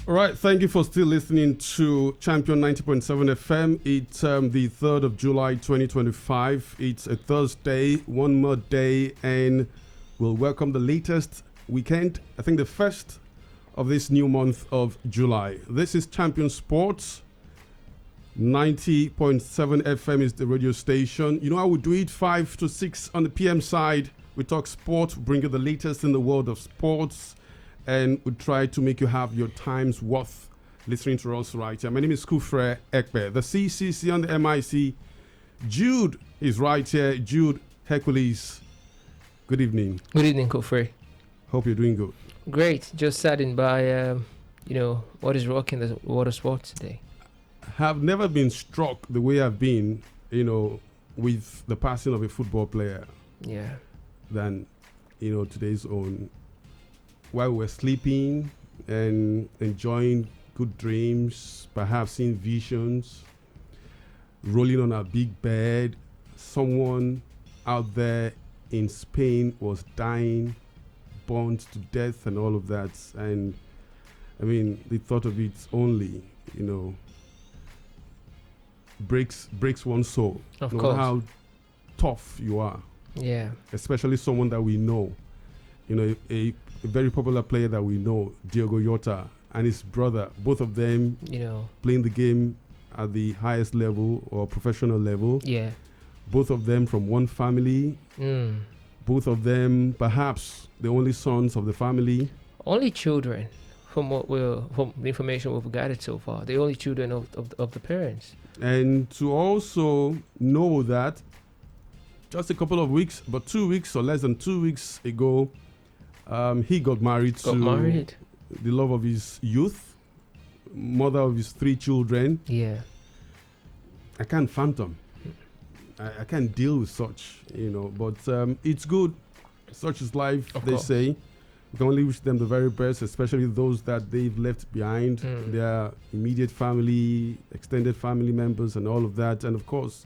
All right, thank you for still listening to Champion 90.7 FM. It's the 3rd of July 2025. It's a Thursday, one more day, and we'll welcome the latest weekend, I think the first of this new month of July. This is Champion Sports. 90.7 FM is the radio station. You know how we do it, 5 to 6 on the PM side. We talk sport, bring you the latest in the world of sports, and we try to make you have your time's worth listening to us right here. My name is Kufre Ekpe, the CCC on the MIC. Jude is right here. Jude Hercules. Good evening. Good evening, Kufre. Hope you're doing good. Great. Just saddened by, what is rocking the world of sports today. Have never been struck the way I've been, with the passing of a football player. Yeah. Than, today's own. While we're sleeping and enjoying good dreams, perhaps seeing visions, rolling on our big bed, someone out there in Spain was dying, burned to death and all of that. And I mean, the thought of it only, breaks one's soul. Of no course. matter how tough you are. Yeah. Especially someone that we know. A very popular player that we know, Diogo Jota, and his brother, both of them playing the game at the highest level or professional level. Yeah. Both of them from one family. Both of them perhaps the only sons of the family. Only children, from the information we've gathered so far. The only children of the parents. And to also know that just a couple of weeks, but 2 weeks or less than 2 weeks ago, he got married to the love of his youth, mother of his 3 children. Yeah. I can't fathom. I can't deal with such, but it's good. Such is life, Of they course. say. We can only wish them the very best, especially those that they've left behind, their immediate family, extended family members and all of that. And of course,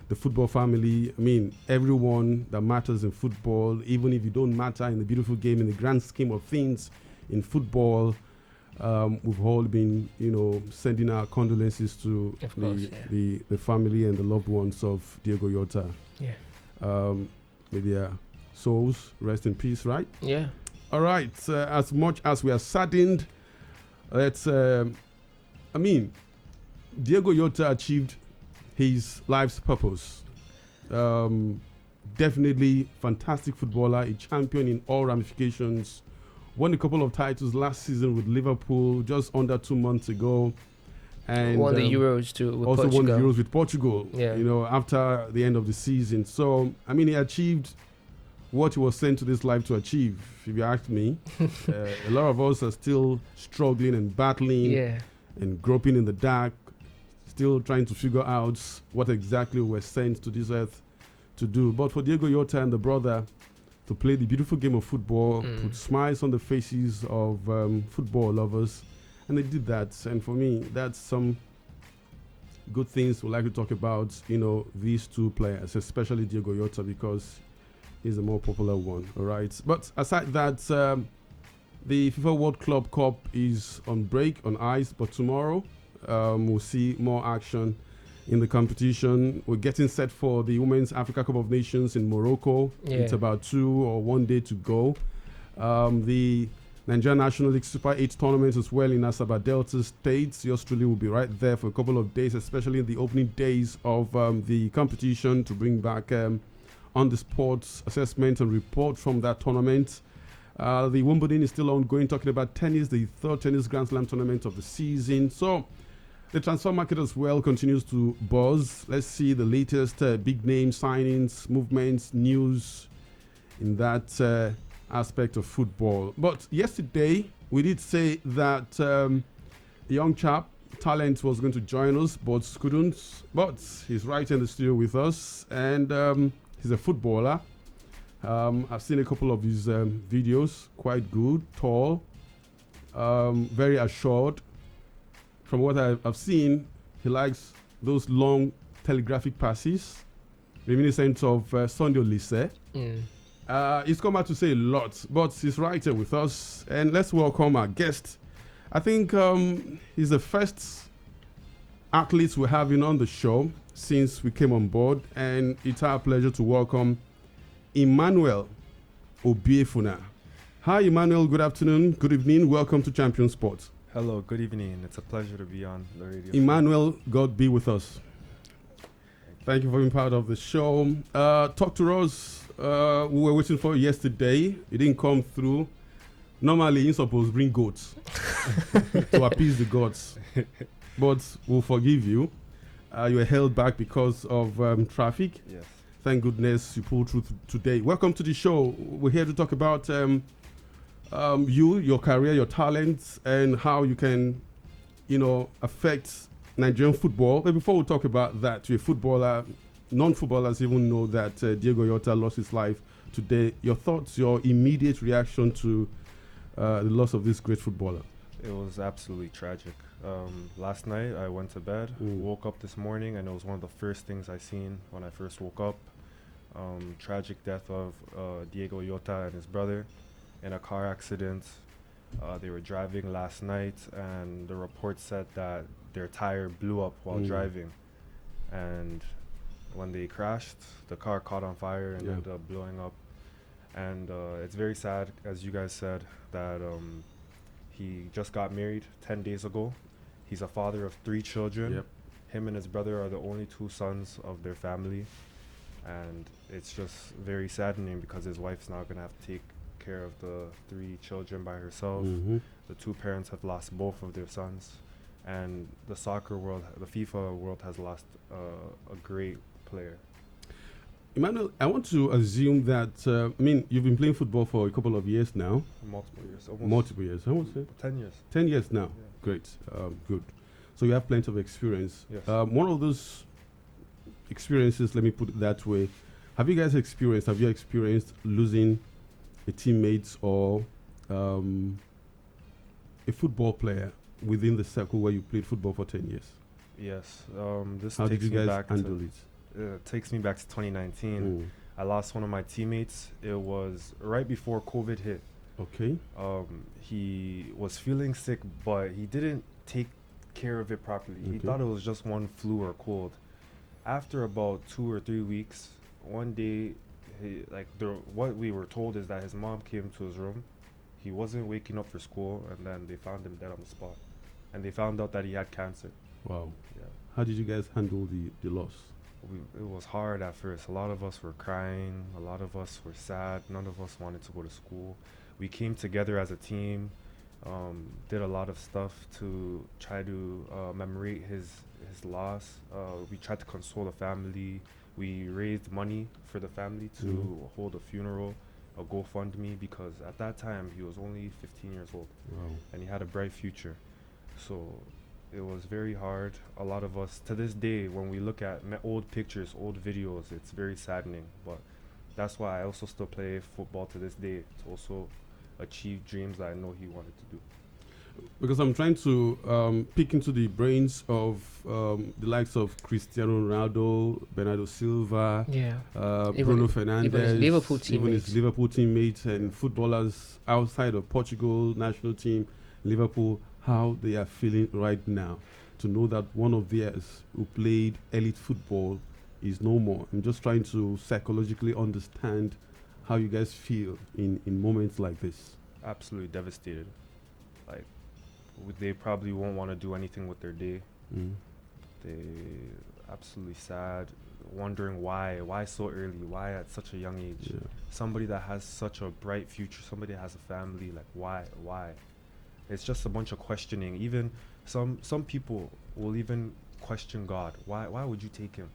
the football family. I mean, everyone that matters in football, even if you don't matter in the beautiful game, in the grand scheme of things in football, we've all been, sending our condolences to the family and the loved ones of Diogo Jota. Yeah. May their souls rest in peace, right? Yeah. All right. As much as we are saddened, Diogo Jota achieved his life's purpose. Definitely fantastic footballer, a champion in all ramifications. Won a couple of titles last season with Liverpool just under 2 months ago. And won the Euros too with also Portugal. won the Euros with Portugal, Yeah. After the end of the season. So, he achieved what he was sent to this life to achieve, if you ask me. A lot of us are still struggling and battling and groping in the dark, still trying to figure out what exactly we're sent to this earth to do. But for Diogo Jota and the brother to play the beautiful game of football, put smiles on the faces of football lovers, and they did that. And for me, that's some good things we'd like to talk about, these two players, especially Diogo Jota, because he's the more popular one, all right? But aside that, the FIFA World Club Cup is on break, on ice, but tomorrow we'll see more action in the competition. We're getting set for the Women's Africa Cup of Nations in Morocco. Yeah. It's about 2 or 1 day to go. The Nigerian National League Super 8 tournament as well in Asaba Delta State. Yours truly will be right there for a couple of days, especially in the opening days of the competition, to bring back on the sports assessment and report from that tournament. The Wimbledon is still ongoing, talking about tennis, the 3rd tennis Grand Slam tournament of the season. So the transfer market as well continues to buzz. Let's see the latest big name signings, movements, news in that aspect of football. But yesterday, we did say that a young chap, talent, was going to join us, but couldn't. But he's right in the studio with us, and he's a footballer. I've seen a couple of his videos, quite good, tall, very assured. From what I've seen, he likes those long telegraphic passes, reminiscent of Sunday Olise. He's come out to say a lot, but he's right here with us. And let's welcome our guest I think he's the first athlete we're having on the show since we came on board, and it's our pleasure to welcome Emmanuel Obiefuna. Hi, Emmanuel. Good afternoon. Good evening. Welcome to Champion Sports. Hello. Good evening. It's a pleasure to be on the radio. Emmanuel, God be with us. Thank you for being part of the show. Talk to us. We were waiting for you yesterday. It didn't come through. Normally, you're supposed to bring goats to appease the gods. But we'll forgive you. You were held back because of traffic. Yes. Thank goodness you pulled through today. Welcome to the show. We're here to talk about you, your career, your talents, and how you can, affect Nigerian football. But before we talk about that, you're a footballer. Non-footballers even know that Diego Yota lost his life today. Your thoughts, your immediate reaction to the loss of this great footballer? It was absolutely tragic. Last night I went to bed, woke up this morning, and it was one of the first things I seen when I first woke up. Tragic death of Diego Yota and his brother in a car accident. They were driving last night, and the report said that their tire blew up while driving. And when they crashed, the car caught on fire and ended up blowing up. And it's very sad, as you guys said, that he just got married 10 days ago. He's a father of 3 children. Yep. Him and his brother are the only 2 sons of their family. And it's just very saddening because his wife's now going to have to take care of the 3 children by herself. The 2 parents have lost both of their sons. And the soccer world, the FIFA world has lost a great player. Emmanuel, I want to assume that, you've been playing football for a couple of years now. Multiple years. Multiple years. How much? 10 years. 10 years now. Yeah. Great. Good. So you have plenty of experience. Yes. One of those experiences, let me put it that way, have you experienced losing a teammate or a football player within the circle where you played football for 10 years? Yes. This How did takes you me guys back handle to, it? takes me back to 2019. I lost one of my teammates. It was right before COVID hit. Okay. He was feeling sick, but he didn't take care of it properly. He thought it was just one flu or cold. After about 2 or 3 weeks, one day, what we were told is that his mom came to his room. He wasn't waking up for school, and then they found him dead on the spot. And they found out that he had cancer. Wow. Yeah. How did you guys handle the loss? It was hard at first. A lot of us were crying. A lot of us were sad. None of us wanted to go to school. We came together as a team, did a lot of stuff to try to commemorate his loss. We tried to console the family. We raised money for the family to hold a funeral, a GoFundMe, because at that time he was only 15 years old. Wow. And he had a bright future. So it was very hard. A lot of us, to this day, when we look at old pictures, old videos, it's very saddening. But that's why I also still play football to this day, to also achieve dreams that I know he wanted to do. Because I'm trying to peek into the brains of the likes of Cristiano Ronaldo, Bernardo Silva, Bruno Fernandes, even his Liverpool teammates, and footballers outside of Portugal national team, Liverpool, how they are feeling right now. To know that one of theirs who played elite football is no more. I'm just trying to psychologically understand how you guys feel in moments like this. Absolutely devastated. Like, they probably won't want to do anything with their day. They absolutely sad, wondering why so early, why at such a young age. Somebody that has such a bright future, somebody that has a family, like why? It's just a bunch of questioning. Even some people will even question God. Why would you take him?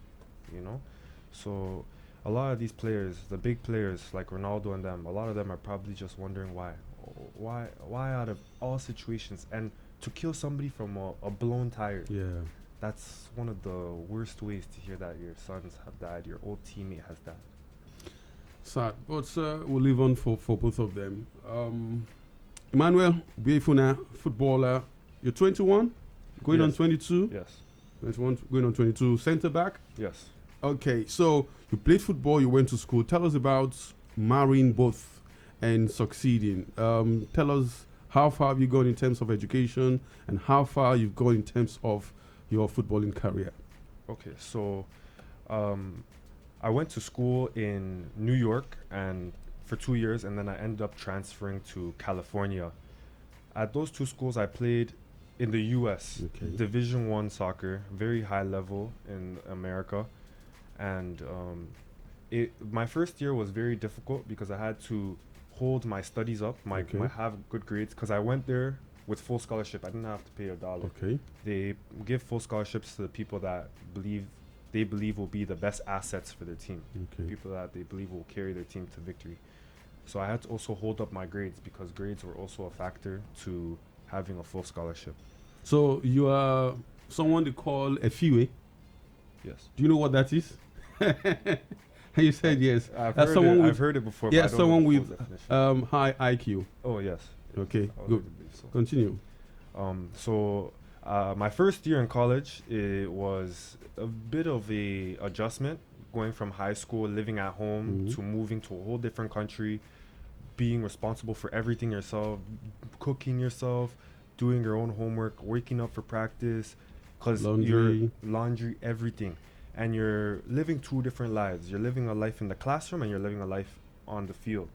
So a lot of these players, the big players like Ronaldo and them, a lot of them are probably just wondering why out of all situations, and to kill somebody from a blown tire. That's one of the worst ways to hear that your sons have died, your old teammate has died. Sad, but we'll leave on for both of them. Emmanuel Obiefuna, footballer, you're 21, going on 22. Yes. 21, going on 22, centre back. Yes. Okay, so you played football, you went to school. Tell us about marrying both and succeeding. Tell us How far have you gone in terms of education, and how far you've gone in terms of your footballing career? Okay, so I went to school in New York and for 2 years, and then I ended up transferring to California. At those two schools, I played in the U.S. Okay. Division I soccer, very high level in America, and my first year was very difficult because I had to hold my studies up, my have good grades, because I went there with full scholarship. I didn't have to pay $1. Okay. They give full scholarships to the people that they believe will be the best assets for their team. Okay. People that they believe will carry their team to victory. So I had to also hold up my grades because grades were also a factor to having a full scholarship. So you are someone they call a FUA. Yes. Do you know what that is? You said yes. I've heard it before. Yeah, but I don't someone know the with full definition. high IQ. Oh yes. Okay, I would good. believe so. Continue. So my first year in college, it was a bit of a adjustment, going from high school, living at home, to moving to a whole different country, being responsible for everything yourself, cooking yourself, doing your own homework, waking up for practice, because you're laundry, everything. And you're living two different lives. You're living a life in the classroom and you're living a life on the field.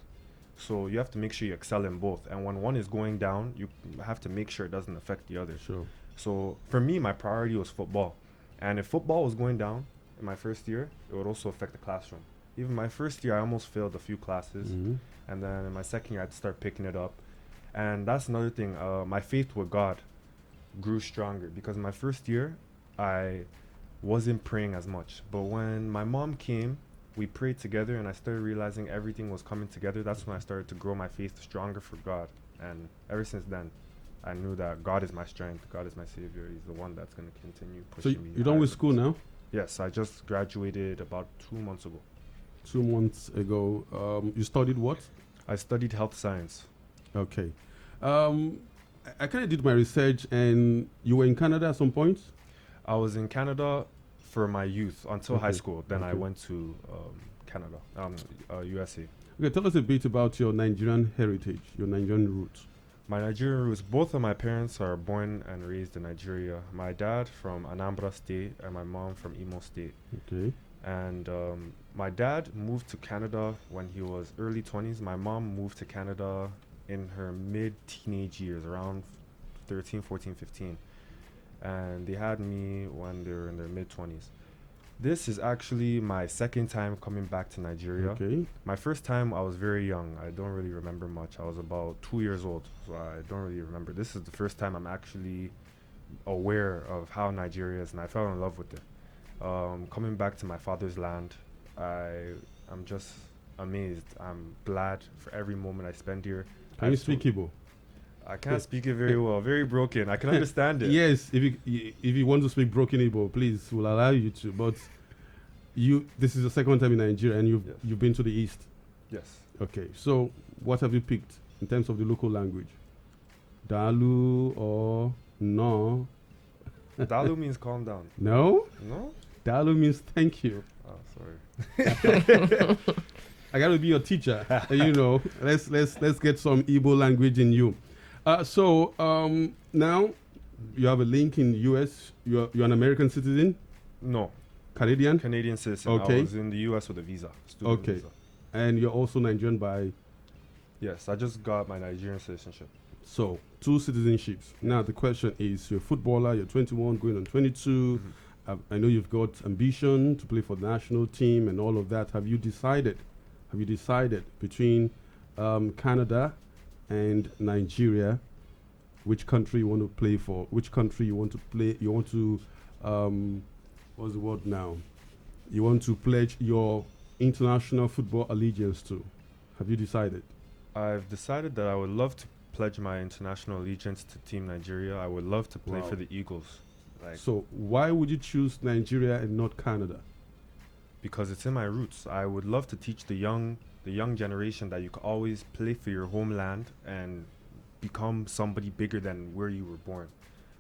So you have to make sure you excel in both. And when one is going down, you have to make sure it doesn't affect the other. Sure. So for me, my priority was football. And if football was going down in my first year, it would also affect the classroom. Even my first year, I almost failed a few classes. And then in my second year, I had to start picking it up. And that's another thing. My faith with God grew stronger because my first year, I wasn't praying as much. But when my mom came, we prayed together and I started realizing everything was coming together. That's when I started to grow my faith stronger for God. And ever since then, I knew that God is my strength. God is my savior. He's the one that's going to continue pushing me. So you're done with school now? Yes, I just graduated about 2 months ago. 2 months ago. You studied what? I studied health science. Okay. I kind of did my research, and you were in Canada at some point? I was in Canada for my youth until high school. Then I went to Canada, USA. Okay, tell us a bit about your Nigerian heritage, your Nigerian roots. My Nigerian roots, both of my parents are born and raised in Nigeria. My dad from Anambra State and my mom from Imo State. Okay. And my dad moved to Canada when he was early 20s. My mom moved to Canada in her mid-teenage years, around 13, 14, 15. And they had me when they were in their mid-20s. This is actually my second time coming back to Nigeria. Okay. My first time, I was very young. I don't really remember much. I was about 2 years old, so I don't really remember. This is the first time I'm actually aware of how Nigeria is, and I fell in love with it. Coming back to my father's land, I'm just amazed. I'm glad for every moment I spend here. Can you speak Igbo? I can't speak it very well. Very broken. I can understand it. Yes, if you want to speak broken Igbo, please, we'll allow you to. But this is the second time in Nigeria, and you've been to the east. Yes. Okay. So what have you picked in terms of the local language? Dalu or no? Dalu means calm down. No. No. Dalu means thank you. Oh, sorry. I gotta be your teacher. Let's get some Igbo language in you. So now you have a link in US. You're an American citizen? No. Canadian? Canadian citizen. Okay. I was in the US with a visa. Student visa. And you're also Nigerian by? Yes, I just got my Nigerian citizenship. So 2 citizenships. Now the question is, you're a footballer, you're 21, going on 22. I know you've got ambition to play for the national team and all of that. Have you decided between Canada and Nigeria which country you want to play for? Which country you want to play? You want to what's the word now? You want to pledge your international football allegiance to? Have you decided? I've decided that I would love to pledge my international allegiance to Team Nigeria. I would love to play for the Eagles. So why would you choose Nigeria and not Canada? Because it's in my roots. I would love to teach the young generation that you can always play for your homeland and become somebody bigger than where you were born.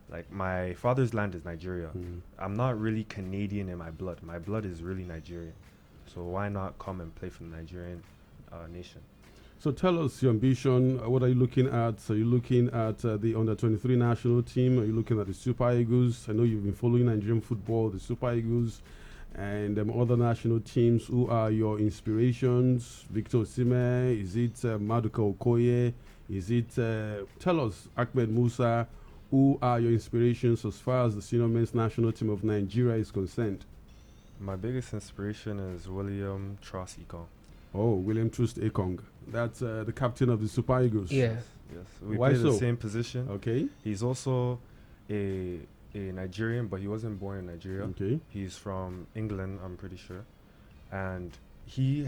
Like, my father's land is Nigeria. I'm not really Canadian in my blood. My blood is really Nigerian. So why not come and play for the Nigerian nation? So tell us your ambition. What are you looking at? Are you looking at the under-23 national team? Are you looking at the Super Eagles? I know you've been following Nigerian football, the Super Eagles, and other national teams. Who are your inspirations? Victor Osimhen? Is it Maduka Okoye? Is it, tell us, Ahmed Musa? Who are your inspirations as far as the senior men's national team of Nigeria is concerned? My biggest inspiration is William Tross Ekong. Oh, William Trust Ekong. That's the captain of the Super Eagles. Yeah. Yes, we Why play the so? same position. Okay. He's also a Nigerian, but he wasn't born in Nigeria. Okay. He's from England, I'm pretty sure, and he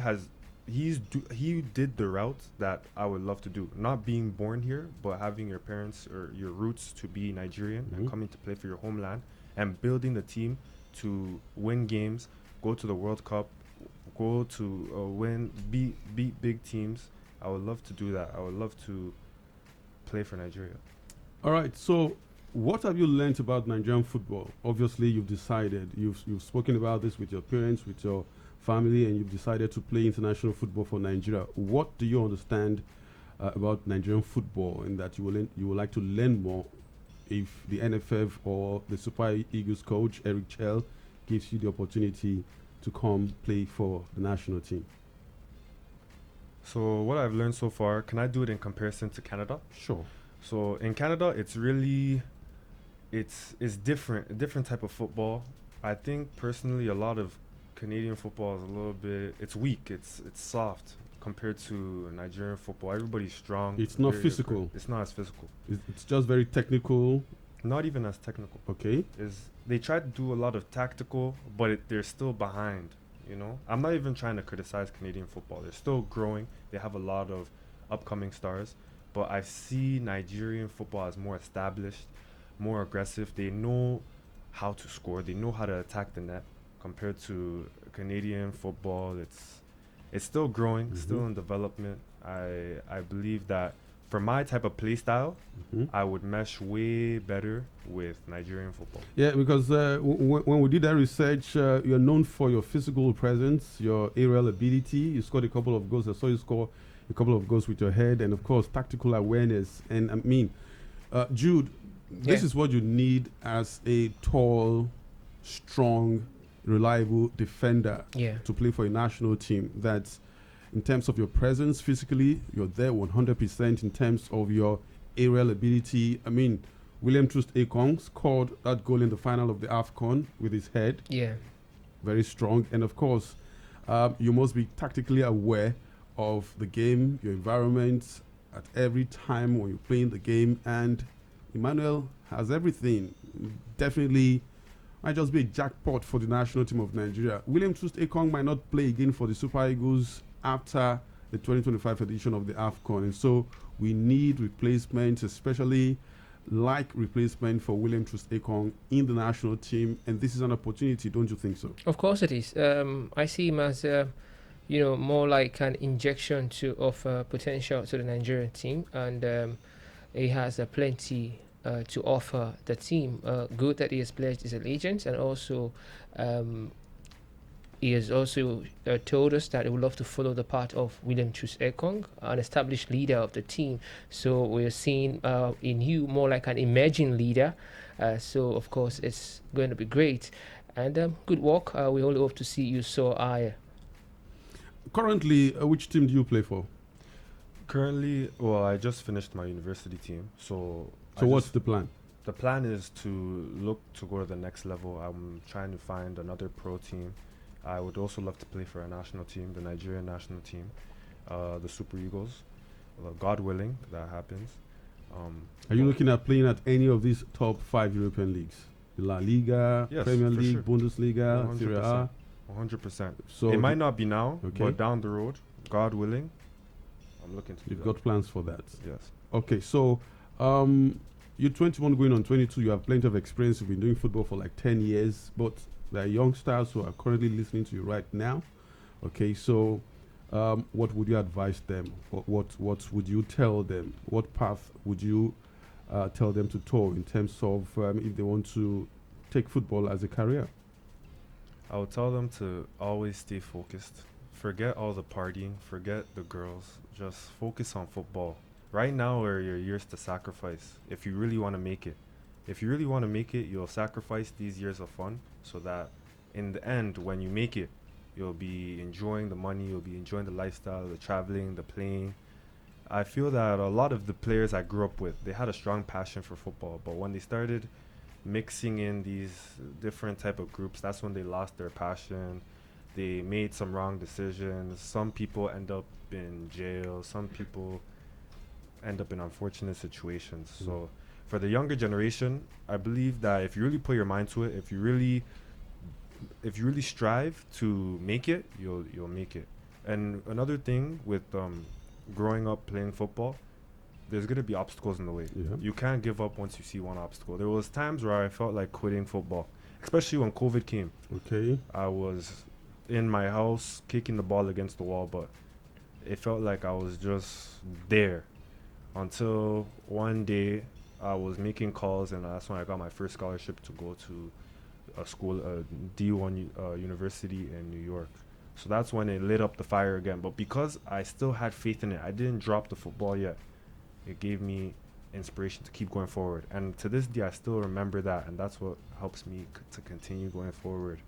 did the route that I would love to do. Not being born here, but having your parents or your roots to be Nigerian and coming to play for your homeland and building the team to win games, go to the World Cup, go to beat big teams. I would love to do that. I would love to play for Nigeria. All right. So, what have you learnt about Nigerian football? Obviously, you've decided. You've spoken about this with your parents, with your family, and you've decided to play international football for Nigeria. What do you understand about Nigerian football, and that you would like to learn more if the NFF or the Super Eagles coach Eric Chell gives you the opportunity to come play for the national team? So what I've learned so far, can I do it in comparison to Canada? Sure. So in Canada, it's different, a different type of football. I think personally, a lot of Canadian football is a little bit, it's weak, it's soft compared to Nigerian football. Everybody's strong. It's not very physical. It's not as physical. It's just very technical. Not even as technical. Okay. They try to do a lot of tactical, but they're still behind. You know, I'm not even trying to criticize Canadian football. They're still growing. They have a lot of upcoming stars, but I see Nigerian football as more established, more aggressive. They know how to score. They know how to attack the net. Compared to Canadian football, it's still growing, still in development. I believe that for my type of play style, I would mesh way better with Nigerian football. Yeah, because when we did that research, you're known for your physical presence, your aerial ability. You scored a couple of goals. I saw you score a couple of goals with your head, and of course, tactical awareness. And I mean, Jude, this is what you need as a tall, strong, reliable defender to play for a national team. That's in terms of your presence physically, you're there 100%. In terms of your aerial ability, I mean, William Trust Ekong scored that goal in the final of the AFCON with his head. Yeah. Very strong. And of course, you must be tactically aware of the game, your environment at every time when you're playing the game. And Emmanuel has everything. Definitely might just be a jackpot for the national team of Nigeria. William Trust Ekong might not play again for the Super Eagles after the 2025 edition of the AFCON. And so we need replacements, especially like replacement for William Trust Ekong in the national team. And this is an opportunity, don't you think so? Of course it is. I see him as, more like an injection of potential to the Nigerian team. And he has plenty to offer the team. Good that he has pledged his allegiance, and also he has also told us that he would love to follow the path of William Trust Ekong, an established leader of the team. So we're seeing in you more like an emerging leader. So of course it's going to be great, and good work. We only hope to see you so higher. Currently, which team do you play for? Currently, well, I just finished my university team, so what's the plan? The plan is to look to go to the next level. I'm trying to find another pro team. I would also love to play for a national team, the Nigerian national team, the Super Eagles. God willing, that happens. Are you looking at playing at any of these top 5 European leagues? The La Liga, yes, Premier League, sure. Bundesliga, 100%. Serie A? 100%. So it might not be now, okay, but down the road, God willing, I'm looking to do you've that. got plans for that? Yes. Okay, so you're 21 going on 22. You have plenty of experience. You've been doing football for like 10 years, but there are youngsters who are currently listening to you right now. Okay, so what would you advise them? What would you tell them? What path would you tell them to toe in terms of if they want to take football as a career? I would tell them to always stay focused. Forget all the partying, forget the girls, just focus on football. Right now are your years to sacrifice if you really want to make it. If you really want to make it, you'll sacrifice these years of fun so that in the end, when you make it, you'll be enjoying the money, you'll be enjoying the lifestyle, the traveling, the playing. I feel that a lot of the players I grew up with, they had a strong passion for football, but when they started mixing in these different type of groups, that's when they lost their passion. They made some wrong decisions. Some people end up in jail. Some people end up in unfortunate situations. So for the younger generation, I believe that if you really put your mind to it, if you really strive to make it, you'll make it. And another thing with growing up playing football, there's gonna be obstacles in the way. Yeah. You can't give up once you see one obstacle. There was times where I felt like quitting football, especially when COVID came. Okay. I was in my house kicking the ball against the wall, but it felt like I was just there until one day I was making calls, and that's when I got my first scholarship to go to a school, a D1 university in New York. So that's when it lit up the fire again. But because I still had faith in it, I didn't drop the football yet. It gave me inspiration to keep going forward. And to this day, I still remember that. And that's what helps me to continue going forward.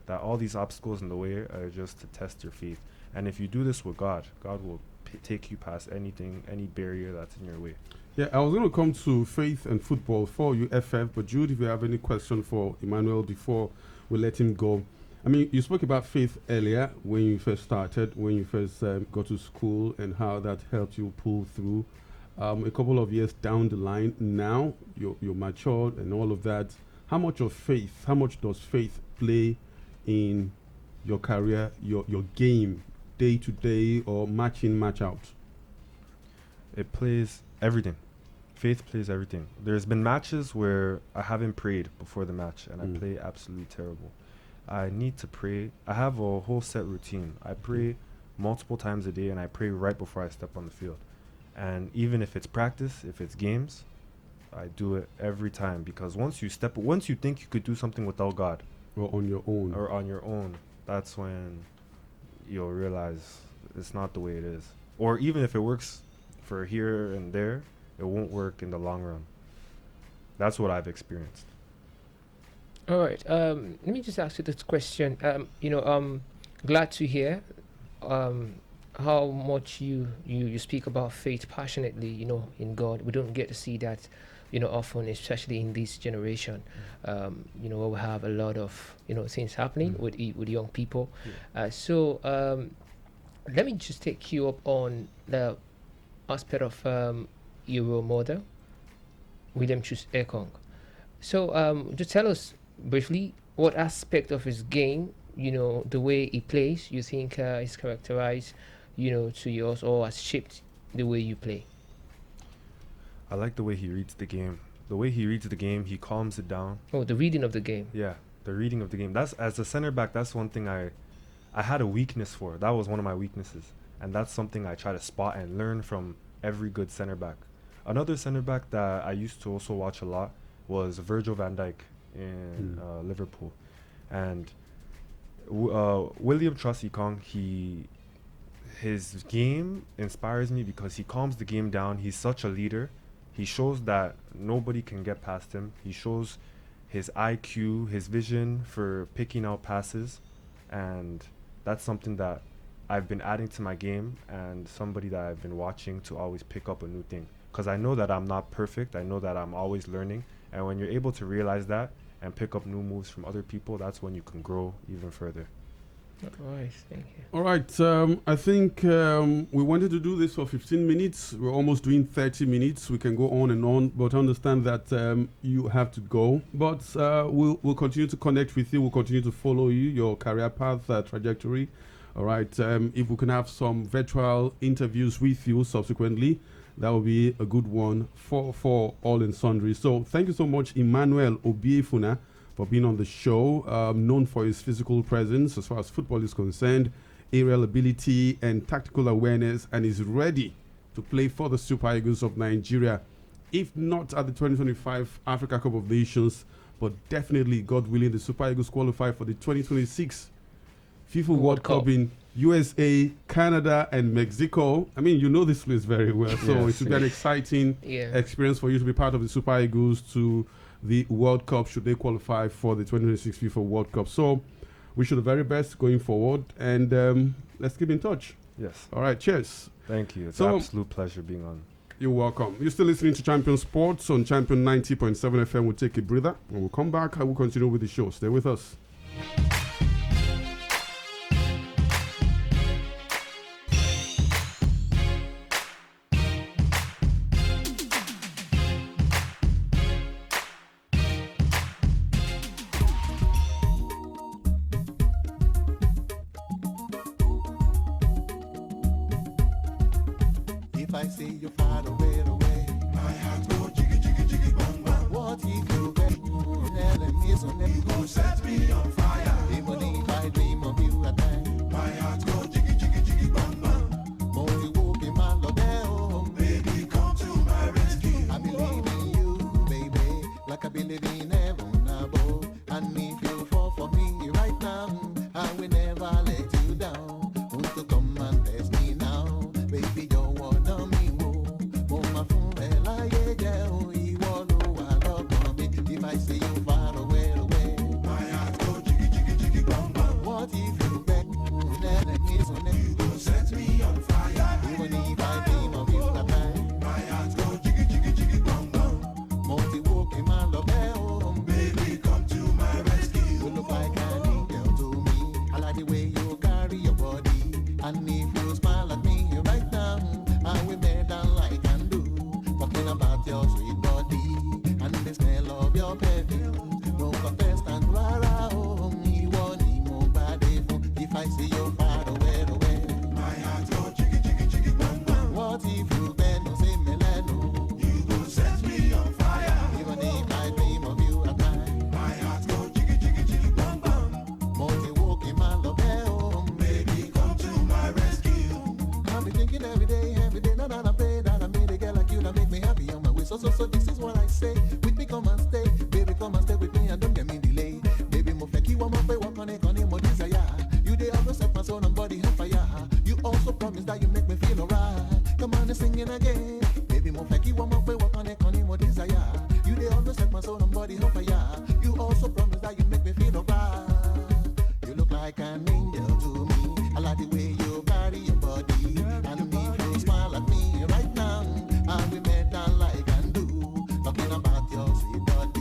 That all these obstacles in the way are just to test your faith. And if you do this with God, God will take you past anything, any barrier that's in your way. Yeah, I was going to come to faith and football for you, FF. But Jude, if you have any question for Emmanuel before we let him go. I mean, you spoke about faith earlier when you first started, when you first got to school, and how that helped you pull through. A couple of years down the line, now you're matured and all of that. How much does faith play in your career, your game, day to day, or match in, match out? It plays everything. Faith plays everything. There's been matches where I haven't prayed before the match, and I play absolutely terrible. I need to pray. I have a whole set routine. I pray multiple times a day, and I pray right before I step on the field. And even if it's practice, if it's games, I do it every time, because once you think you could do something without God, or on your own, that's when you'll realize it's not the way it is. Or even if it works for here and there, it won't work in the long run. That's what I've experienced. All right. Let me just ask you this question. Glad to hear how much you speak about faith passionately, in God. We don't get to see that, often, especially in this generation, where we have a lot of, things happening with young people. Yeah. So let me just take you up on the aspect of your role model, William Chus Ekong. So just tell us briefly what aspect of his game, the way he plays, you think is characterized, to yours, or has shaped the way you play. I like the way he reads the game. The way he reads the game, he calms it down. Oh, the reading of the game. Yeah, the reading of the game. That's, as a center back, that's one thing I had a weakness for. That was one of my weaknesses. And that's something I try to spot and learn from every good center back. Another center back that I used to also watch a lot was Virgil van Dijk in Liverpool. And William Chus Ekong, his game inspires me because he calms the game down. He's such a leader. He shows that nobody can get past him. He shows his IQ, his vision for picking out passes. And that's something that I've been adding to my game, and somebody that I've been watching to always pick up a new thing. Because I know that I'm not perfect. I know that I'm always learning. And when you're able to realize that and pick up new moves from other people, that's when you can grow even further. All right, thank you. All right, I think we wanted to do this for 15 minutes. We're almost doing 30 minutes. We can go on and on, but understand that you have to go. But we'll continue to connect with you. We'll continue to follow you, your career path, trajectory. All right, if we can have some virtual interviews with you subsequently, that will be a good one for all and sundry. So thank you so much, Emmanuel Obiefuna, for being on the show, known for his physical presence as far as football is concerned, aerial ability and tactical awareness, and is ready to play for the Super Eagles of Nigeria, if not at the 2025 Africa Cup of Nations, but definitely, God willing, the Super Eagles qualify for the 2026 FIFA World Cup in USA, Canada, and Mexico. I mean, you know this place very well, so Yes, it should be an exciting experience for you to be part of the Super Eagles to the World Cup should they qualify for the 2026 FIFA World Cup. So wish you the very best going forward, and let's keep in touch. Yes. All right, cheers. Thank you. It's an absolute pleasure being on. You're welcome. You're still listening to Champion Sports on Champion 90.7 FM. We'll take a breather. When we come back, I will continue with the show. Stay with us. If I say you're far away, my heart go jiggy, jiggy, jiggy, bang, bang. What if you get so you go set me on fire. Even if I dream of you at night, my heart go jiggy, jiggy, jiggy, bang, bang. Money walking man, love home. Baby, come to my rescue. I believe in you, baby, like I believe in heaven above. And if you fall for me right now, I will never let you down. Want to come and bless me now, baby, you're one of me. If I say you far away, my heart go jiggy, jiggy, jiggy, bang, bang. What if you bet? You go set me on fire. Even if I dream of you at night, my heart go jiggy, jiggy, jiggy, bang, bang. Multi walking man, love home. Baby, come to my rescue. You look like an angel to me. I like the way you carry your body. And if you smile at me right now, I will better like and do. Talking about your sweet body and the smell of your perfume. No contestant, rara, oh, me want more body. If I see you far away, my heart go jiggy, jiggy, jiggy, bang, bang. What if you bend, no say melano? You go set me on fire. Even if I dream of you at night, my heart go jiggy, jiggy, jiggy, bang, bang. Multi walking man, love home. Baby, come to my rescue. I'll be thinking every day, now that I pray that I made a girl like you that make me happy on my way. So this is what I say. With me, come and stay. Baby, come and stay with me and don't get me delay. Baby, mo feki wa mo pe wa kone mo desire. You dey always set my soul and body on fire. You also promise that you make me feel alright. Come on and sing it again. Baby, mo feki wa mo pe wa kone mo desire. You dey always set my soul and body on fire. You also promise that you make me feel alright. You look like an angel to me. I like the way you carry your body. And if you smile at me right now, I will better like and do. Talking about your sweet body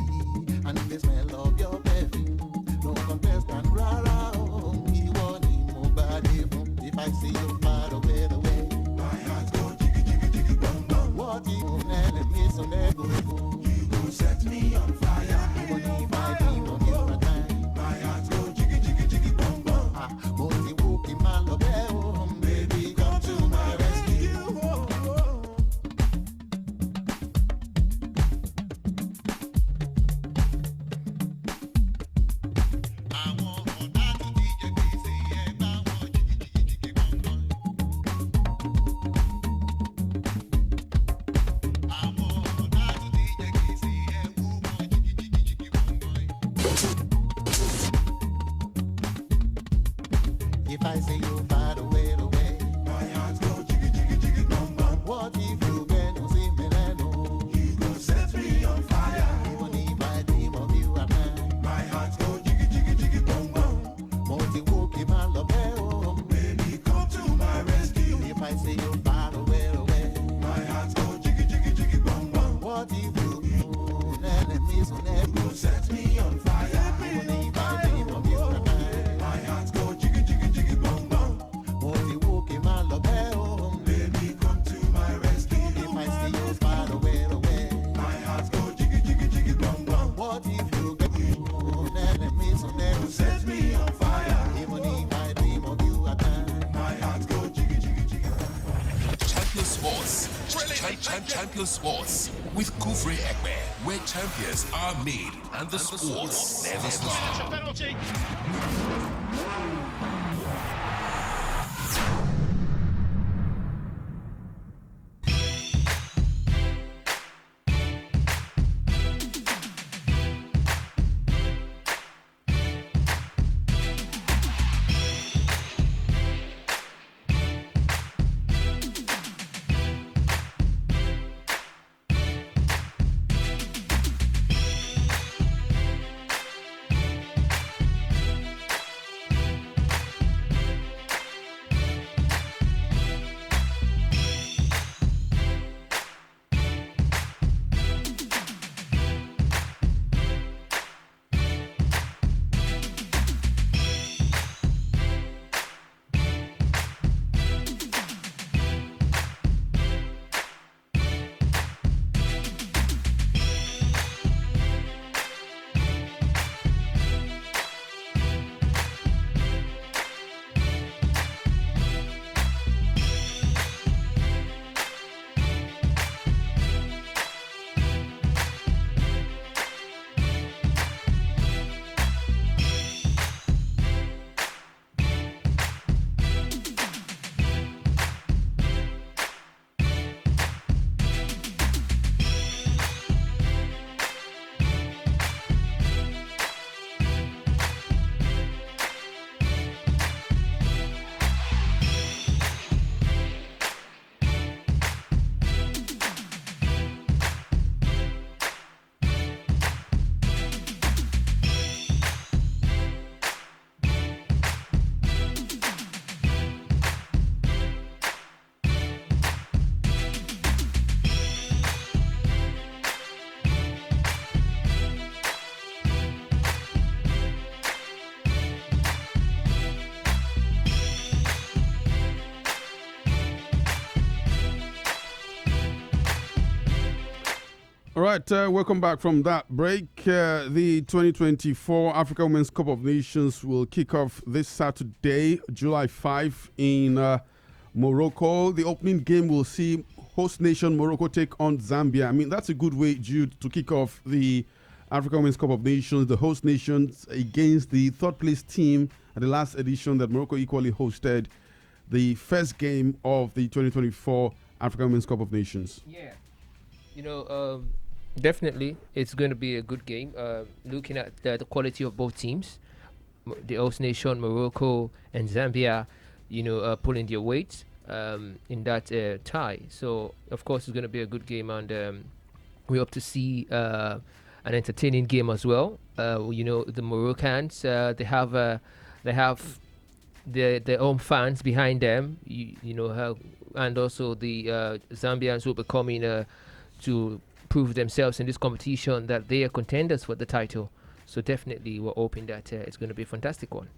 and the smell of your perfume. No contestant, rara, oh, me want more body. If I see you far away, my heart go jiggy, jiggy, jiggy, bang, bang. What if you let me so let go? You go set me on fire. Even if I dream of you at night, my heart go jiggy, jiggy, jiggy, bang, bang. Money walking man, love home. Baby, come to my rescue. If I say you far away, my heart go jiggy, jiggy, jiggy, bang, bang. What if you bend, no say melano? You go set me on fire. Even if I dream of you at night, my heart go jiggy, jiggy, jiggy, bang, bang. Multi walking man, love home. Baby, come to my rescue. If I say you far away, my heart go jiggy, jiggy, jiggy, bang, bang. What if you let me so let go? Set me on fire. Even if I dream of you at night, my heart go jiggy, jiggy, jiggy, bang, bang. Only walking my love home. Baby, come to my rescue. If I see you far away, my heart go jiggy, jiggy, jiggy, bang, bang. What if you get let me so never set me on fire. Even if I dream of you at night, my heart go jiggy, jiggy, jiggy. Champion Sports. Champion Sports with Kufre Ekpe, where champions are made and the sports never stop. Penalty. All right, welcome back from that break. The 2024 Africa Women's Cup of Nations will kick off this Saturday, July 5, in Morocco. The opening game will see host nation Morocco take on Zambia. I mean, that's a good way, Jude, to kick off the Africa Women's Cup of Nations, the host nations against the third place team at the last edition that Morocco equally hosted, the first game of the 2024 Africa Women's Cup of Nations. Yeah. Definitely, it's going to be a good game. Looking at the quality of both teams, the host nation Morocco and Zambia, pulling their weight in that tie. So, of course, it's going to be a good game, and we hope to see an entertaining game as well. The Moroccans, they have their own fans behind them. And also the Zambians will be coming to prove themselves in this competition that they are contenders for the title. So definitely we're hoping that it's going to be a fantastic one.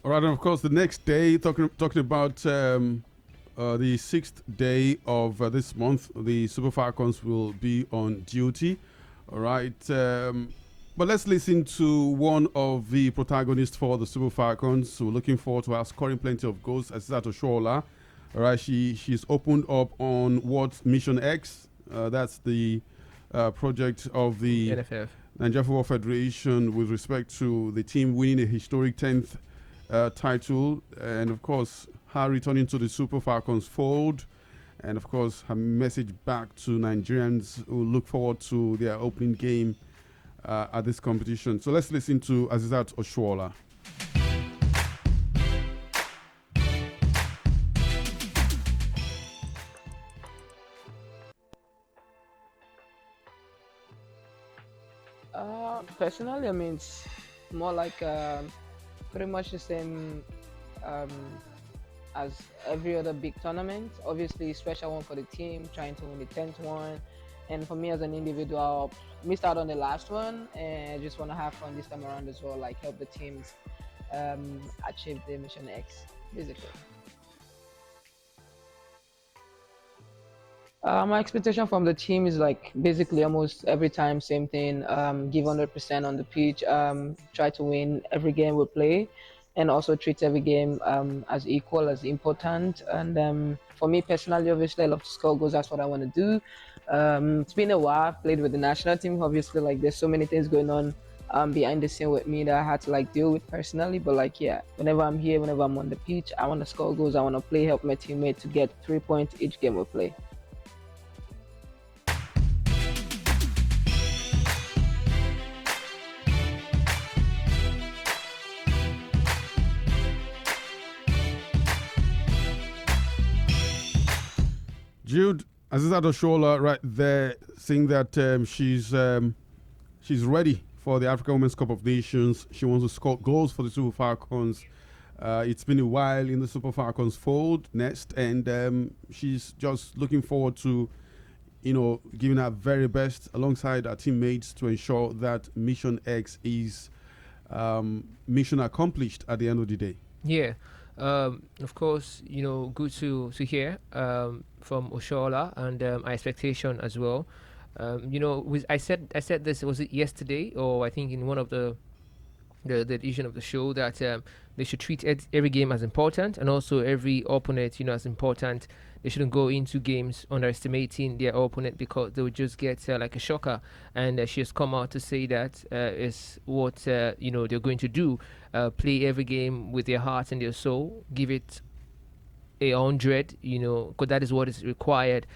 All right, and of course the next day, talking about the sixth day of this month, the Super Falcons will be on duty. All right, but let's listen to one of the protagonists for the Super Falcons. We're looking forward to her scoring plenty of goals, Asisat Oshoala. All right, she's opened up on what Mission X, that's the project of the NFF. Nigeria Football Federation with respect to the team winning a historic 10th title, and of course her returning to the Super Falcons fold, and of course her message back to Nigerians who look forward to their opening game at this competition. So let's listen to Asisat Oshoala. Personally, I mean, it's more like pretty much the same as every other big tournament. Obviously, special one for the team, trying to win the 10th one. And for me as an individual, missed out on the last one, and I just want to have fun this time around as well, like help the teams achieve the Mission X, basically. My expectation from the team is like basically almost every time same thing. Give 100% on the pitch. Try to win every game we play, and also treat every game as equal, as important. And for me personally, obviously, I love to score goals. That's what I want to do. It's been a while. I've played with the national team. Obviously, like there's so many things going on behind the scene with me that I had to like deal with personally. But like whenever I'm here, whenever I'm on the pitch, I want to score goals. I want to play, help my teammate to get 3 points each game we play. Jude, Asisat Oshoala right there saying that she's ready for the African Women's Cup of Nations. She wants to score goals for the Super Falcons. It's been a while in the Super Falcons fold nest, and she's just looking forward to, giving her very best alongside her teammates to ensure that Mission X is mission accomplished at the end of the day. Yeah. Of course, good to hear from Oshoala, and our expectation as well. I said this, was it yesterday, or I think in one of the edition of the show, that they should treat every game as important, and also every opponent, as important. They shouldn't go into games underestimating their opponent, because they would just get like a shocker. And she has come out to say that is what they're going to do. Play every game with their heart and their soul. Give it 100, because that is what is required.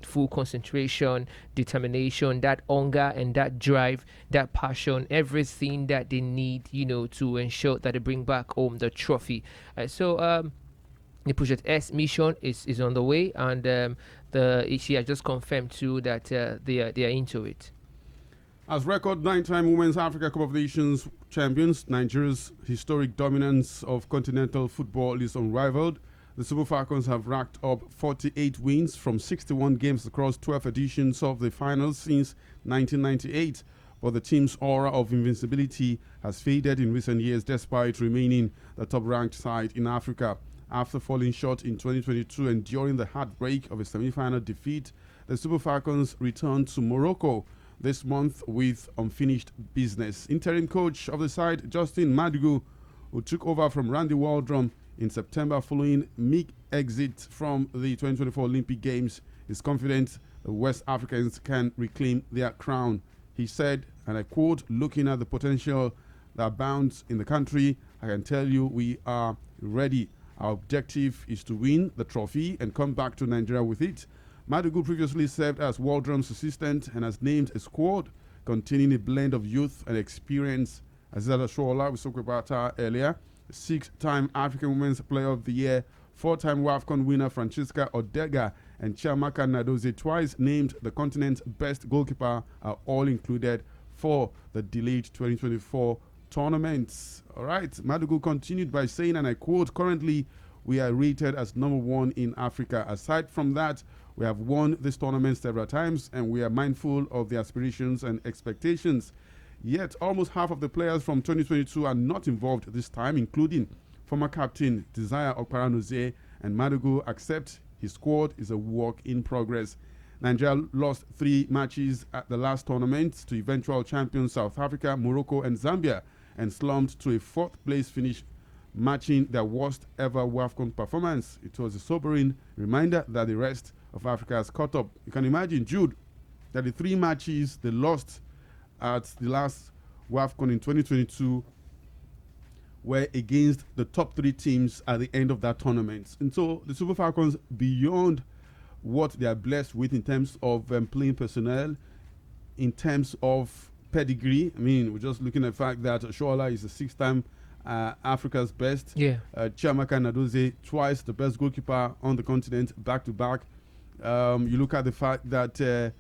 Full concentration, determination, that hunger and that drive, that passion, everything that they need, to ensure that they bring back home the trophy. The Project S mission is on the way, and she has just confirmed too that they are into it. As record 9-time Women's Africa Cup of Nations champions, Nigeria's historic dominance of continental football is unrivaled. The Super Falcons have racked up 48 wins from 61 games across 12 editions of the finals since 1998. But the team's aura of invincibility has faded in recent years, despite remaining the top-ranked side in Africa. After falling short in 2022 and during the heartbreak of a semi-final defeat, the Super Falcons returned to Morocco this month with unfinished business. Interim coach of the side, Justin Madugu, who took over from Randy Waldrum in September following Mick exit from the 2024 Olympic Games, is confident the West Africans can reclaim their crown. He said, and I quote, "Looking at the potential that abounds in the country, I can tell you we are ready. Our objective is to win the trophy and come back to Nigeria with it." Madugu previously served as Waldrum's assistant and has named a squad containing a blend of youth and experience. Azada Shola, we spoke about her earlier, 6-time African Women's Player of the Year, 4-time WAFCON winner Francisca Odega, and Chiamaka Nadozie, twice named the continent's best goalkeeper, are all included for the delayed 2024 tournaments. All right, Madugu continued by saying, and I quote, "Currently, we are rated as #1 in Africa. Aside from that, we have won this tournament several times, and we are mindful of the aspirations and expectations. Yet, almost half of the players from 2022 are not involved this time, including former captain Desire Okparanozie, and Madugu accept his squad is a work in progress." Nigeria lost 3 matches at the last tournament to eventual champions South Africa, Morocco, and Zambia, and slumped to a 4th place finish, matching their worst ever WAFCON performance. It was a sobering reminder that the rest of Africa has caught up. You can imagine, Jude, that the 3 matches they lost at the last WAFCON in 2022 were against the top 3 teams at the end of that tournament. And so the Super Falcons, beyond what they are blessed with in terms of playing personnel, in terms of pedigree, I mean, we're just looking at the fact that Shola is a 6-time Africa's best. Yeah. Chiamaka Nadozie, twice the best goalkeeper on the continent, back to back. You look at the fact that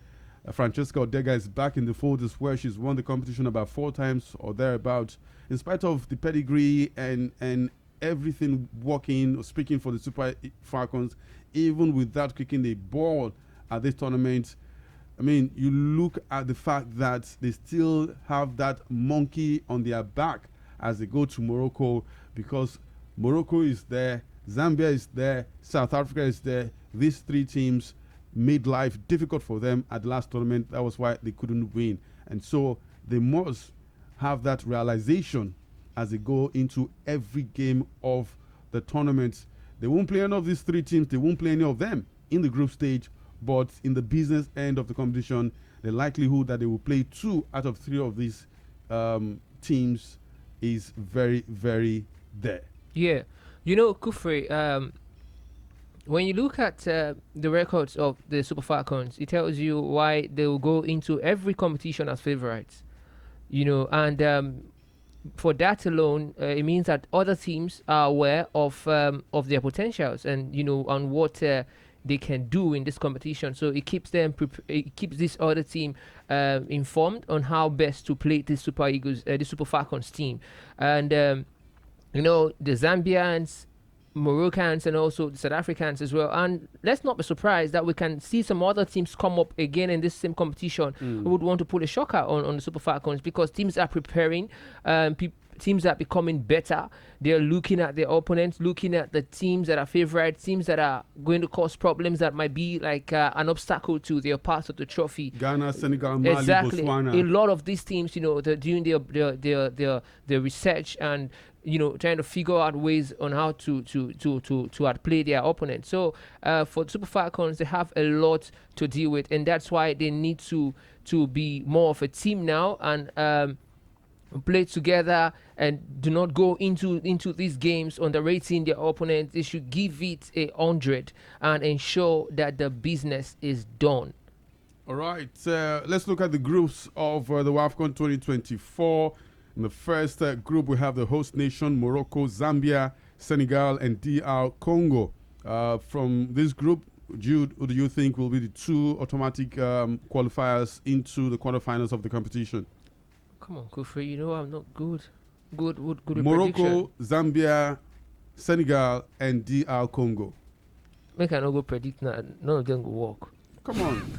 Francesca Odega is back in the fold as well. She's won the competition about 4 times or thereabouts. In spite of the pedigree and everything working or speaking for the Super Falcons, even without kicking the ball at this tournament, I mean, you look at the fact that they still have that monkey on their back as they go to Morocco, because Morocco is there, Zambia is there, South Africa is there. These 3 teams made life difficult for them at the last tournament. That was why they couldn't win. And so they must have that realization as they go into every game of the tournament. They won't play any of these 3 teams. They won't play any of them in the group stage. But in the business end of the competition, the likelihood that they will play 2 out of 3 of these teams is very, very there. Yeah. You know, Kufre, when you look at the records of the Super Falcons, it tells you why they will go into every competition as favorites. You know, and for that alone, it means that other teams are aware of their potentials and, you know, on what they can do in this competition. So it keeps them, it keeps this other team informed on how best to play the Super Eagles, the Super Falcons team. And, you know, the Zambians, Moroccans, and also the South Africans as well. And let's not be surprised that we can see some other teams come up again in this same competition who would want to put a shocker on the Super Falcons, because teams are preparing, teams are becoming better. They're looking at their opponents, looking at the teams that are favorite, teams that are going to cause problems that might be like an obstacle to their path of the trophy. Ghana, Senegal, Mali, Exactly. Botswana. A lot of these teams, you know, they're doing their research and, you know, trying to figure out ways on how to outplay their opponent. So for the Super Falcons, they have a lot to deal with, and that's why they need to be more of a team now and play together and do not go into these games underrating their opponent. They should give it 100 and ensure that the business is done. All right, let's look at the groups of the WAFCON 2024. In the first group, we have the host nation, Morocco, Zambia, Senegal, and DR Congo. From this group, Jude, who do you think will be the 2 automatic qualifiers into the quarterfinals of the competition? Come on, Kufre, you know I'm not good with Morocco, prediction. Zambia, Senegal, and DR Congo. Make I not go predict now. None of them will work. Come on.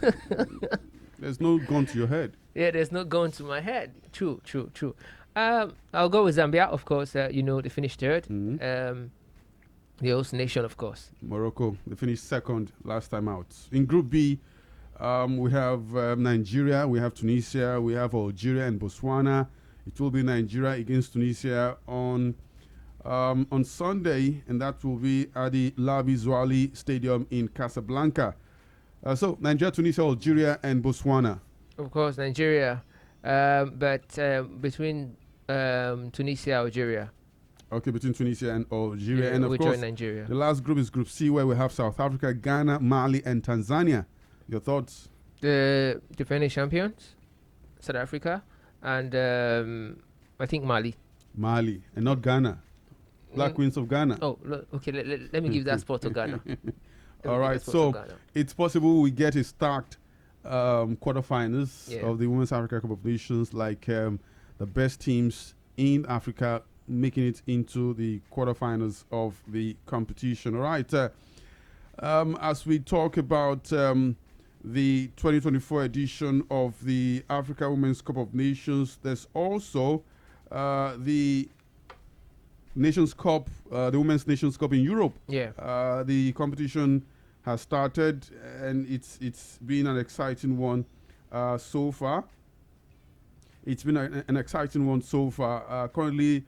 There's no gun to your head. Yeah, there's no gun to my head. True. I'll go with Zambia, of course. You know, they finished 3rd. The host nation, of course. Morocco, they finished 2nd last time out. In Group B, We have Nigeria, we have Tunisia, we have Algeria and Botswana. It will be Nigeria against Tunisia on Sunday, and that will be at the Labi Zouali Stadium in Casablanca. So Nigeria, Tunisia, Algeria, and Botswana. Of course, Nigeria, but between Tunisia, Algeria. Okay, between Tunisia and Algeria, Yeah, and of we course, join Nigeria. the last group is Group C, where we have South Africa, Ghana, Mali, and Tanzania. Your thoughts? The defending champions, South Africa, and I think Mali. Mali, and not Ghana. Black Queens of Ghana. Oh, okay. Let me give that spot to Ghana. All right, so it's possible we get a stacked quarterfinals of the Women's Africa Cup of Nations, like the best teams in Africa making it into the quarterfinals of the competition. All right, as we talk about the 2024 edition of the Africa Women's Cup of Nations, there's also the Nations Cup, the Women's Nations Cup in Europe. Yeah. The competition has started, and it's been an exciting one so far. It's been an exciting one so far. Currently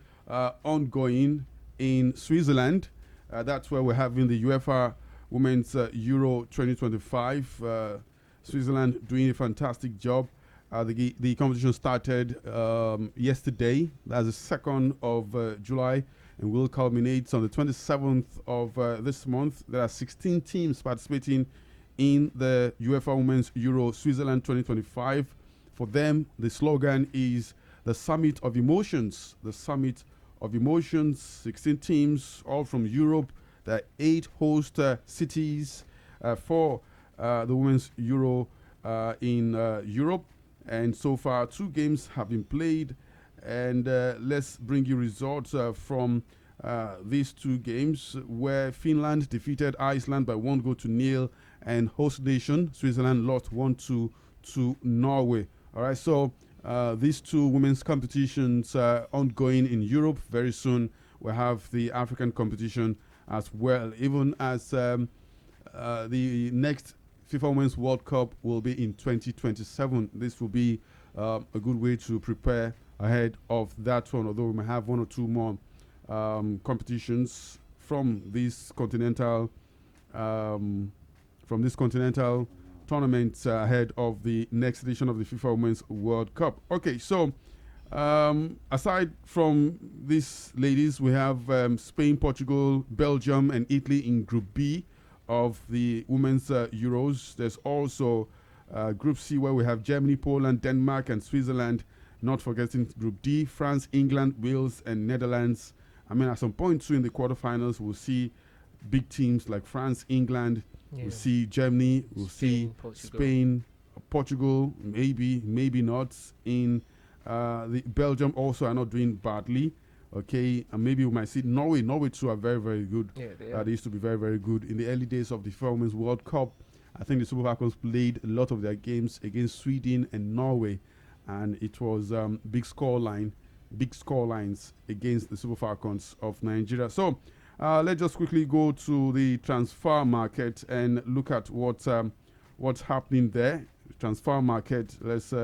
ongoing in Switzerland. That's where we're having the UEFA Women's Euro 2025. Switzerland doing a fantastic job. The competition started yesterday. That's the 2nd of July, and will culminate on the 27th of this month. There are 16 teams participating in the UEFA Women's Euro Switzerland 2025. For them, the slogan is the Summit of Emotions. The Summit of Emotions, 16 teams, all from Europe. There are 8 host cities for the Women's Euro in Europe. And so far, 2 games have been played. And let's bring you results from these 2 games, where Finland defeated Iceland by 1-0, and host nation Switzerland lost 1-2 to Norway. All right, so these 2 women's competitions ongoing in Europe. Very soon we'll have the African competition as well, even as the next FIFA Women's World Cup will be in 2027. This will be a good way to prepare ahead of that one, although we may have 1 or 2 more competitions from this continental tournament ahead of the next edition of the FIFA Women's World Cup. Okay, so aside from these ladies, we have Spain, Portugal, Belgium, and Italy in Group B of the Women's Euros. There's also Group C, where we have Germany, Poland, Denmark, and Switzerland. Not forgetting Group D, France, England, Wales, and Netherlands. I mean, at some point too in the quarterfinals, we'll see big teams like France, England. Yeah. We'll see Germany. We'll see Spain, Portugal. Maybe not. In the Belgium also are not doing badly. Okay, and maybe we might see Norway. Norway too are very, very good. Yeah, they used to be very, very good in the early days of the FIFA Women's World Cup. I think the Super Falcons played a lot of their games against Sweden and Norway, and it was big scorelines against the Super Falcons of Nigeria. So let's just quickly go to the transfer market and look at what's happening there. Transfer market. Let's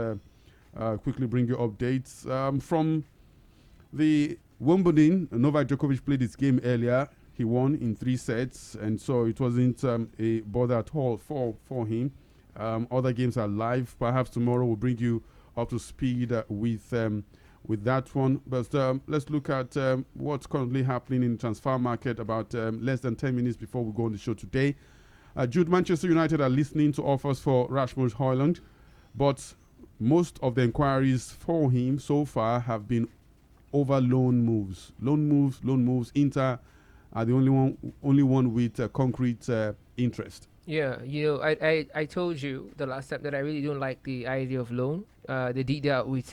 quickly bring you updates from the Wimbledon. Novak Djokovic played his game earlier. He won in 3 sets, and so it wasn't a bother at all for him. Other games are live. Perhaps tomorrow we'll bring you up to speed with that one. But let's look at what's currently happening in the transfer market about less than 10 minutes before we go on the show today. Jude, Manchester United are listening to offers for Rasmus Højlund, but most of the inquiries for him so far have been over loan moves. Loan moves. Inter are the only one with concrete interest. Yeah, I told you the last time that I really don't like the idea of loan. They did that with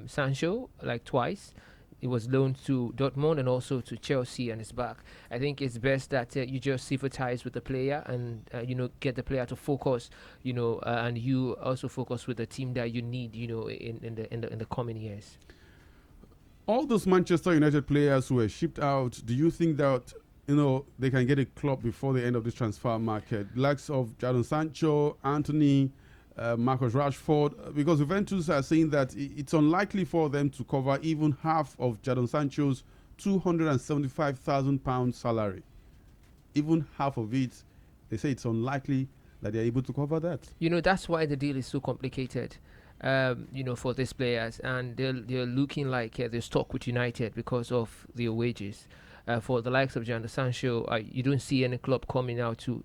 Sancho like twice. It was loaned to Dortmund and also to Chelsea, and it's back. I think it's best that you just sympathize with the player and get the player to focus, and you also focus with the team that you need, in the coming years. All those Manchester United players who were shipped out, do you think that they can get a club before the end of this transfer market. Likes of Jadon Sancho, Anthony, Marcus Rashford, because Juventus are saying that it's unlikely for them to cover even half of Jadon Sancho's £275,000 salary. Even half of it, they say it's unlikely that they're able to cover that. That's why the deal is so complicated. For these players, and they're looking like they're stuck with United because of their wages. For the likes of Jadon Sancho, you don't see any club coming out to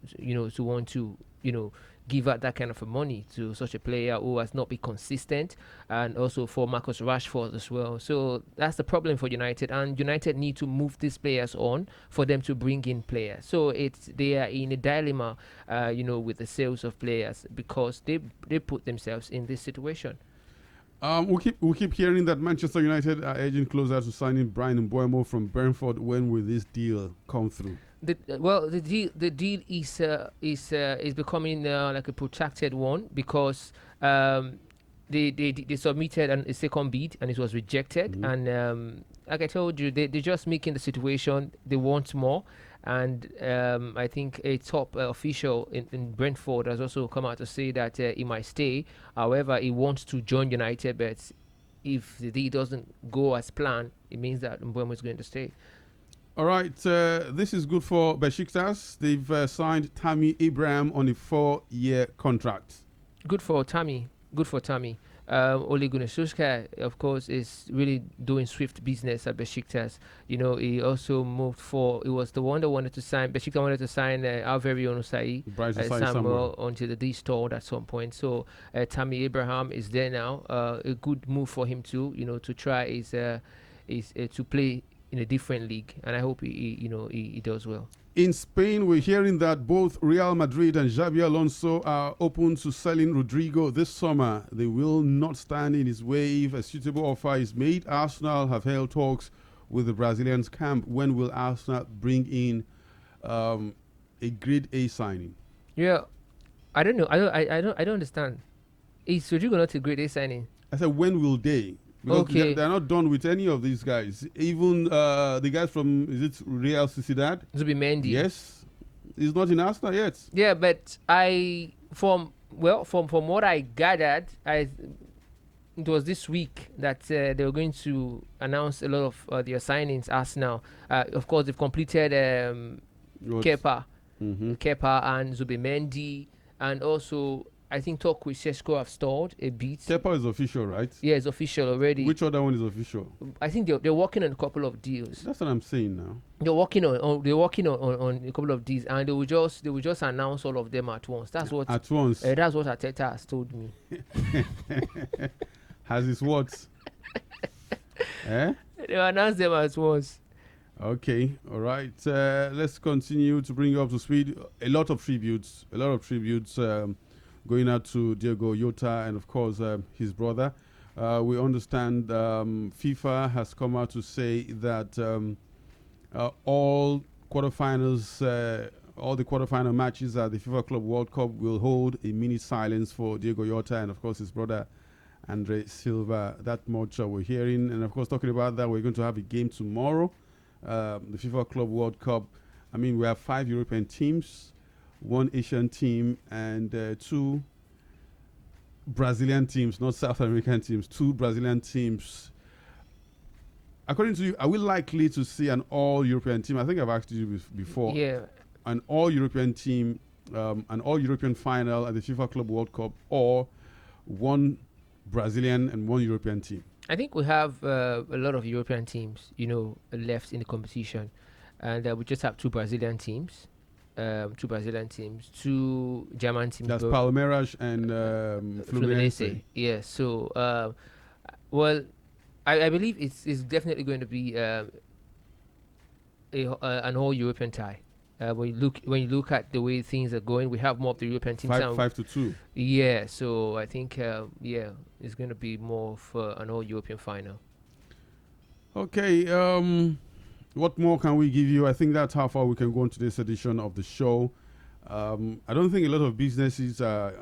want to give out that kind of money to such a player who has not been consistent, and also for Marcus Rashford as well. So that's the problem for United, and United need to move these players on for them to bring in players. So they are in a dilemma, with the sales of players, because they put themselves in this situation. We'll keep hearing that Manchester United are edging closer to signing Brian Mbeumo from Brentford. When will this deal come through? The deal is becoming like a protracted one, because they submitted a second bid and it was rejected. Mm-hmm. And like I told you, they're just making the situation. They want more. And I think a top official in Brentford has also come out to say that he might stay. However, he wants to join United, but if the deal doesn't go as planned, it means that Mbeumo is going to stay. All right, this is good for Besiktas. They've signed Tammy Abraham on a 4-year contract. Good for Tammy. Ole Gunnar Solskjaer, of course, is really doing swift business at Besiktas. He also he was the one that wanted to sign, Besiktas wanted to sign our very own Usai Samuel onto the D store at some point. So Tammy Abraham is there now. A good move for him too, to try is to play in a different league, and I hope he does well. In Spain, we're hearing that both Real Madrid and Xabi Alonso are open to selling Rodrigo this summer. They will not stand in his way if a suitable offer is made. Arsenal have held talks with the Brazilians camp. When will Arsenal bring in a grade A signing? Yeah, I don't know. I don't understand. Is Rodrigo not a grade A signing? I said, when will they? Because they're not done with any of these guys. Even the guys from, is it Real Sociedad? Zubimendi. Yes. He's not in Arsenal yet. Yeah, but from what I gathered, it was this week that they were going to announce a lot of their signings. Arsenal, of course, they've completed Kepa, Kepa and Zubimendi, and also I think talk with Sesko have stalled a bit. Kepa is official, right? Yeah, it's official already. Which other one is official? I think they're working on a couple of deals. That's what I'm saying now. They're working on a couple of deals, and they will just announce all of them at once. That's what at once. That's what Arteta has told me. Has his words? They announce them at once. Okay, all right. Let's continue to bring you up to speed. A lot of tributes. Going out to Diego Jota and, of course, his brother. We understand FIFA has come out to say that all the quarterfinal matches at the FIFA Club World Cup will hold a minute silence for Diego Jota and, of course, his brother Andre Silva. That much we're hearing. And, of course, talking about that, we're going to have a game tomorrow. The FIFA Club World Cup. I mean, we have 5 European teams, 1 Asian team, and 2 Brazilian teams, not South American teams, 2 Brazilian teams. According to you, are we likely to see an all-European team? I think I've asked you before. Yeah. An all-European team, an all-European final at the FIFA Club World Cup, or 1 Brazilian and 1 European team? I think we have a lot of European teams, left in the competition. And we just have 2 Brazilian teams. 2 German teams. That's Palmeiras and Fluminense. Yeah, so, I believe it's definitely going to be an all European tie. When you look at the way things are going, we have more of the European teams. 5-2. Yeah, so I think it's going to be more of an all European final. Okay. What more can we give you? I think that's how far we can go into this edition of the show. I don't think a lot of businesses are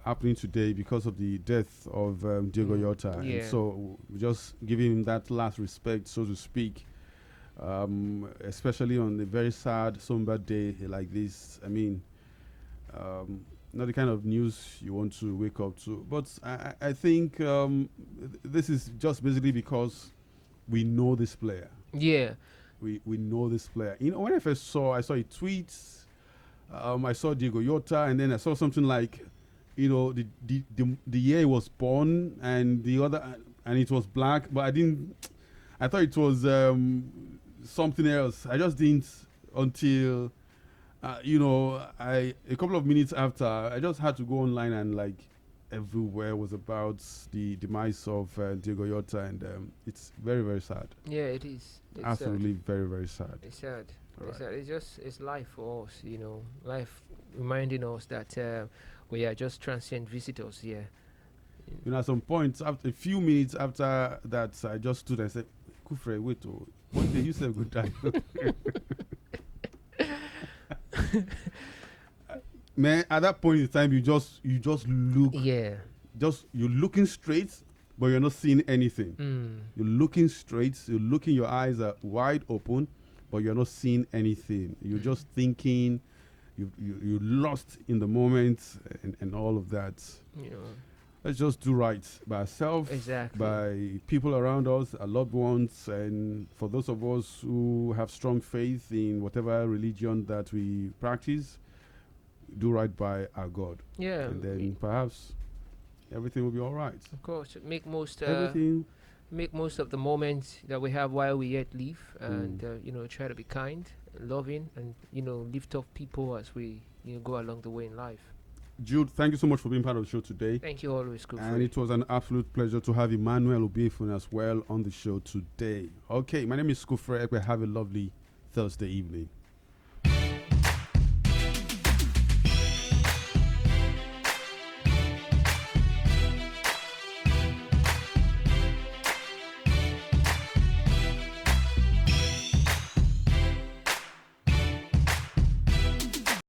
happening today because of the death of Diego Jota. Yeah. And so we're just giving him that last respect, so to speak. especially on a very sad, somber day like this. I mean, not the kind of news you want to wake up to. But I think this is just basically because we know this player. Yeah. We know this player. You know, when I first I saw a tweet. I saw Diego Yota, and then I saw something like, you know, the year he was born, and the other, and it was black. But I didn't. I thought it was something else. I just didn't until, you know, a couple of minutes after, I just had to go online, and like everywhere was about the demise of Diego Yota, and it's very, very sad. Yeah, it is. It's Absolutely very, very sad. It's sad. Right. It's sad. It's life for us, you know. Life reminding us that we are just transient visitors here. You know, at some point, after a few minutes after that, I just stood and said, Kufre, wait, one day you said good time. Man, at that point in time, you just look. Yeah. You're looking straight, but you're not seeing anything. You're looking straight, your eyes are wide open, but you're not seeing anything. You're just thinking, you're lost in the moment and all of that. You know. Let's just do right by ourselves, Exactly. by people around us, our loved ones, and for those of us who have strong faith in whatever religion that we practice, do right by our God. Yeah. And then perhaps everything will be all right. Of course, make most Everything. make most of the moments that we have while we yet live, and you know, try to be kind, loving, and you know, lift up people as we go along the way in life. Jude, thank you so much for being part of the show today. Thank you always, Kufre. And it was an absolute pleasure to have Emmanuel Obiefun as well on the show today. Okay, my name is Kufre Ekpe. Have a lovely Thursday evening.